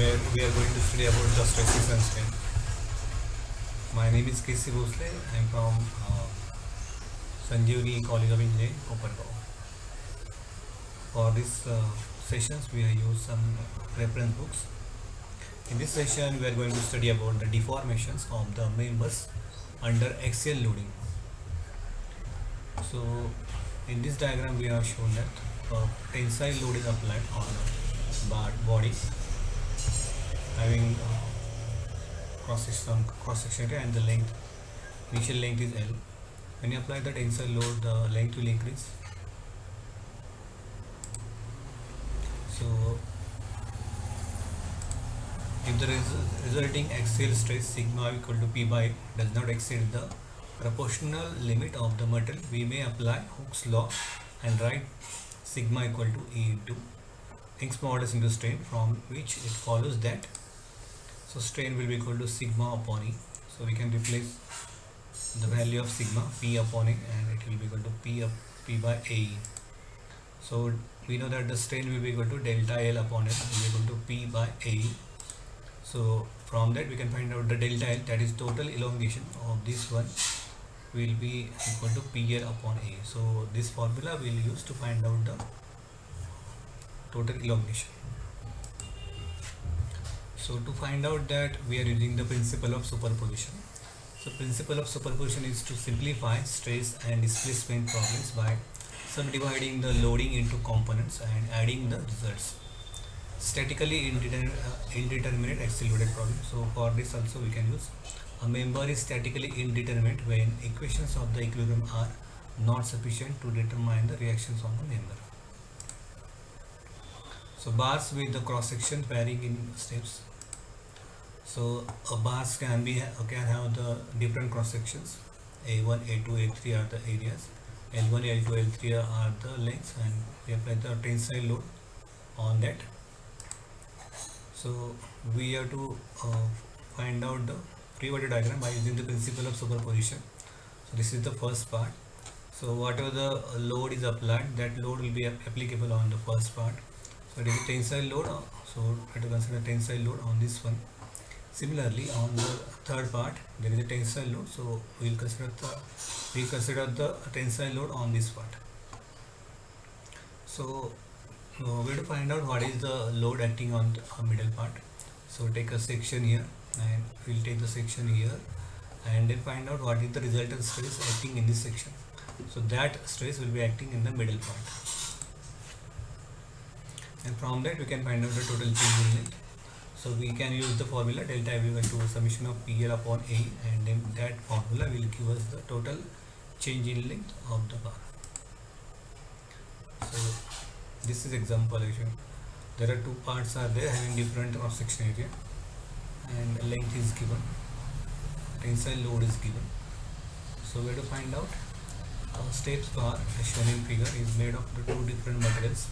where we are going to study about the stresses and strain. My name is KC Bhosle. I am from Sanjeevani College of Engineering, Kopargaon. For this sessions, we have used some reference books. In this session, we are going to study about the deformations of the members under axial loading. So, in this diagram, we have shown that tensile load is applied on a body having cross section area and the length, initial length is L. When you apply the tensile load, the length will increase. So if the resulting axial stress sigma equal to P by does not exceed the proportional limit of the material, we may apply Hooke's law and write sigma equal to E into Young's modulus into strain, from which it follows that strain will be equal to sigma upon E. So we can replace the value of sigma P upon E and it will be equal to P by AE. So we know that the strain will be equal to delta L upon L will be equal to P by AE. So from that we can find out the delta L, that is total elongation of this one, will be equal to PL upon A. So this formula we will use to find out the total elongation. So to find out that, we are using the principle of superposition. So principle of superposition is to simplify stress and displacement problems by subdividing the loading into components and adding the results. Statically indeterminate axial loaded problem. So for this also we can use a member is statically indeterminate when equations of the equilibrium are not sufficient to determine the reactions on the member. So bars with the cross section varying in steps. So a bars can have the different cross sections. A1, A2, A3 are the areas. L1, L2, L3 are the lengths, and we apply the tensile load on that. So we have to find out the free body diagram by using the principle of superposition. So this is the first part. So whatever the load is applied, that load will be applicable on the first part. So it is a tensile load, so we have to consider tensile load on this one. Similarly, on the third part there is a tensile load, so we will consider the tensile load on this part. So we have to find out what is the load acting on the middle part. So take a section here and we will take the section here and then find out what is the resultant stress acting in this section. So that stress will be acting in the middle part, and from that we can find out the total change in length. So we can use the formula delta V equal to summation of PL upon A, and then that formula will give us the total change in length of the bar. So this is example actually. There are two parts are there having different cross section area, and length is given, tensile load is given. So we have to find out steps bar as shown in figure is made of the two different materials.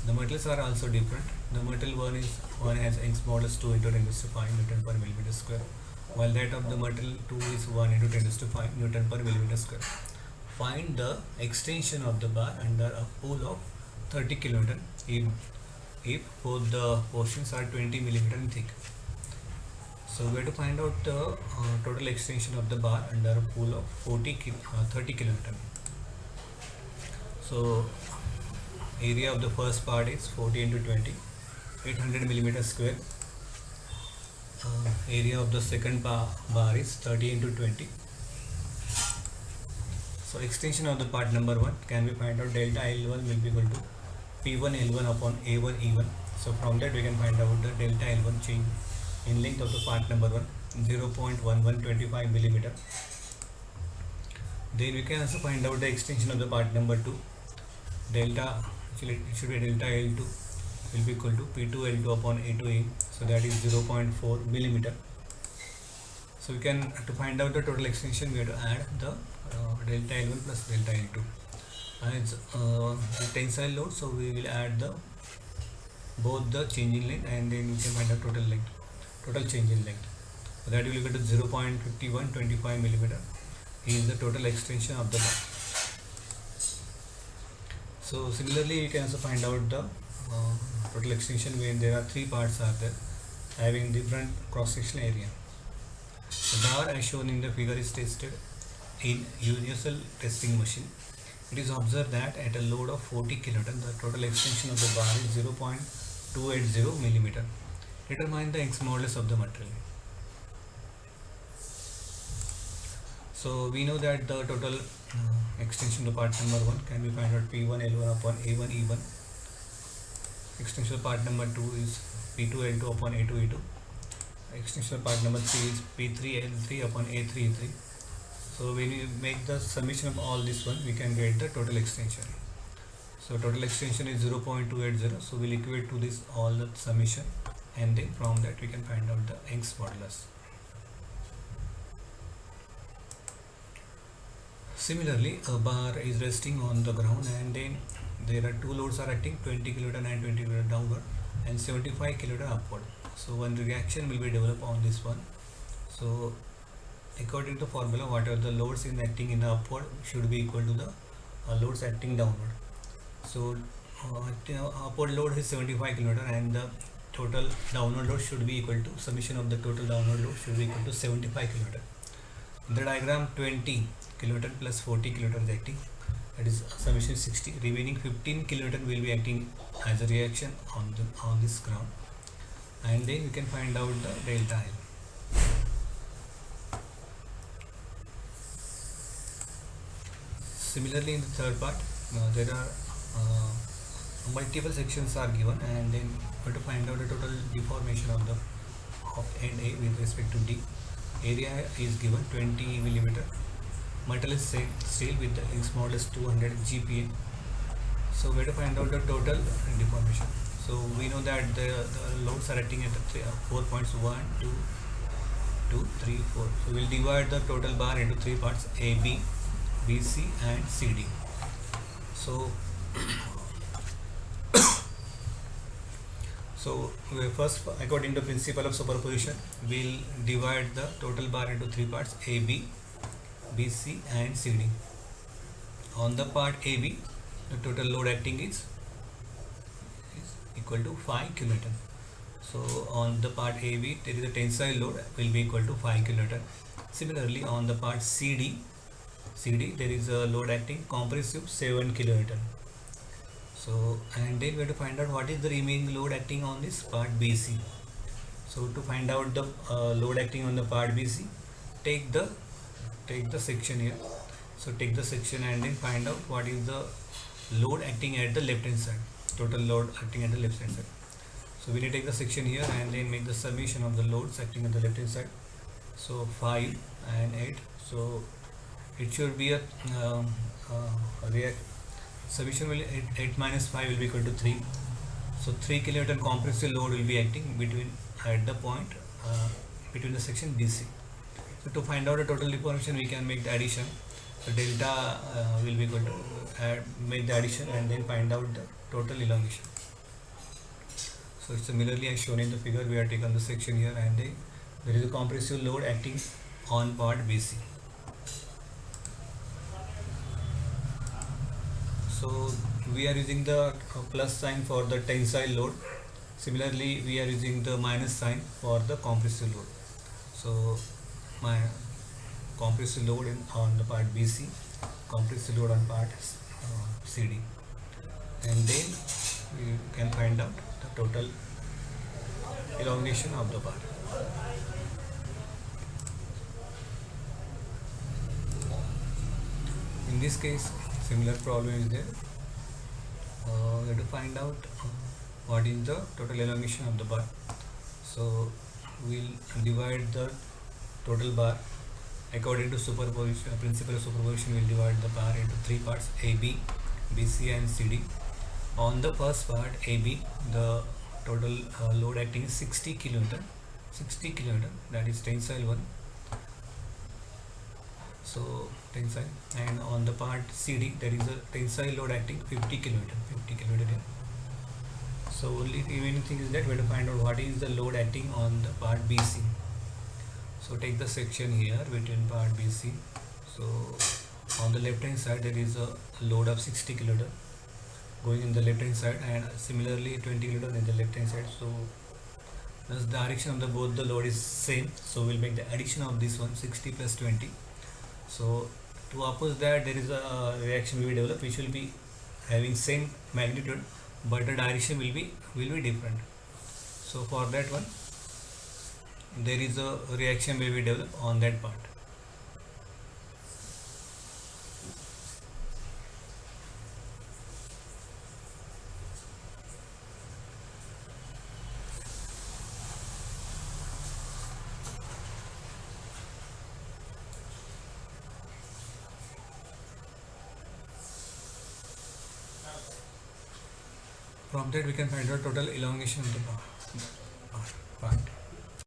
The materials are also different. The material one has Young's modulus 2 into 10 to 5 Newton per millimeter square, while that of the material 2 is 1 into 10 to 5 Newton per millimeter square. Find the extension of the bar under a pool of 30 kN if both the portions are 20 millimeter in thick. So we have to find out the total extension of the bar under a pool of 30 kN. So area of the first part is 40 into 20, 800 millimeter square. Area of the second bar is 30 into 20. So extension of the part number 1, can we find out delta L1 will be equal to P1 L1 upon A1 E1. So from that we can find out the delta L1 change in length of the part number 1, 0.1125 millimeter. Then we can also find out the extension of the part number 2. Delta, actually it should be delta L2 will be equal to P2 L2 upon A2E, so that is 0.4 millimeter. So we can, to find out the total extension, we have to add the delta L1 plus delta L2. And it's the tensile load, so we will add both the change in length, and then we can find the total change in length. So that will equal to 0.5125 millimeter is the total extension of the bar. So similarly, you can also find out the total extension when there are three parts are there. having different cross-sectional area. The bar as shown in the figure is tested in universal testing machine. It is observed that at a load of 40 kilonewton, the total extension of the bar is 0.280 millimeter. Determine the Young's modulus of the material. So we know that the total extension of part number 1 can be found out P1 L1 upon A1 E1. Extension of part number 2 is P2 L2 upon A2 E2. Extension of part number 3 is P3 L3 upon A3 E3. So when we make the summation of all this one, we can get the total extension. So total extension is 0.280. So we'll equate to this all the summation, and then from that we can find out the Young's modulus. Similarly, a bar is resting on the ground, and then there are two loads are acting, 20 kilonewton and 20 kilonewton downward and 75 kilonewton upward. So one reaction will be developed on this one. So according to formula, whatever the loads in acting in the upward should be equal to the loads acting downward. So upward load is 75 kilonewton, and the total downward load should be equal to summation of the total downward load should be equal to 75 kilonewton. In the diagram, 20 kilonewton plus 40 kilonewton is acting, that is summation 60. Remaining 15 kilonewton will be acting as a reaction on this ground, and then we can find out the delta L. Similarly, in the third part, there are multiple sections are given, and then we have to find out the total deformation of end A with respect to D. Area is given 20 millimeter. Metal is steel with the Young's modulus 200 GPa. So we have to find out the total deformation. So we know that the loads are acting at 4 points, 1, 2, 2, 3, 4. So we'll divide the total bar into 3 parts: A, B, B, C, and C, D. So first, according to principle of superposition, we'll divide the total bar into 3 parts: A, B, B, C, and C, D. On the part A, B, the total load acting is equal to 5 kilonewton. So on the part A, B, there is a tensile load will be equal to 5 kilonewton. Similarly, on the part C, D, there is a load acting compressive 7 kilonewton. So, and then we have to find out what is the remaining load acting on this part BC. So to find out the load acting on the part BC, take the section here. So take the section and then find out what is the load acting at the left hand side, total load acting at the left hand side. So we need to take the section here and then make the summation of the loads acting at the left hand side. So 5 and 8. So it should be a summation will 8 minus 5 will be equal to 3. So 3 kilonewton compressive load will be acting at the point between the section BC. So to find out the total deformation, we can make the addition. So delta will be equal to make the addition and then find out the total elongation. So similarly, as shown in the figure, we have taken the section here, and then there is a compressive load acting on part BC. So we are using the plus sign for the tensile load. Similarly, we are using the minus sign for the compressive load. So my compressive load on the part BC, compressive load on part CD, and then we can find out the total elongation of the bar. In this case, similar problem is there. We have to find out what is the total elongation of the bar. So we'll divide the total bar according to superposition, principle of superposition. We'll divide the bar into 3 parts: AB, BC, and CD. On the first part AB, the total load acting is 60 kilonewton. 60 kilonewton, that is tensile 1. So tensile, and on the part CD, there is a tensile load acting 50 kilonewton. 50 kilonewton here. So only remaining thing is that we have to find out what is the load acting on the part BC. So take the section here between part BC. So on the left hand side, there is a load of 60 kilonewton going in the left hand side, and similarly 20 kilonewton in the left hand side. So Thus the direction of the both the load is same, so we'll make the addition of this one 60 plus 20. So to oppose that, there is a reaction will be developed which will be having same magnitude, but the direction will be different. So for that one, there is a reaction will be developed on that part. From that we can find out total elongation of the bar.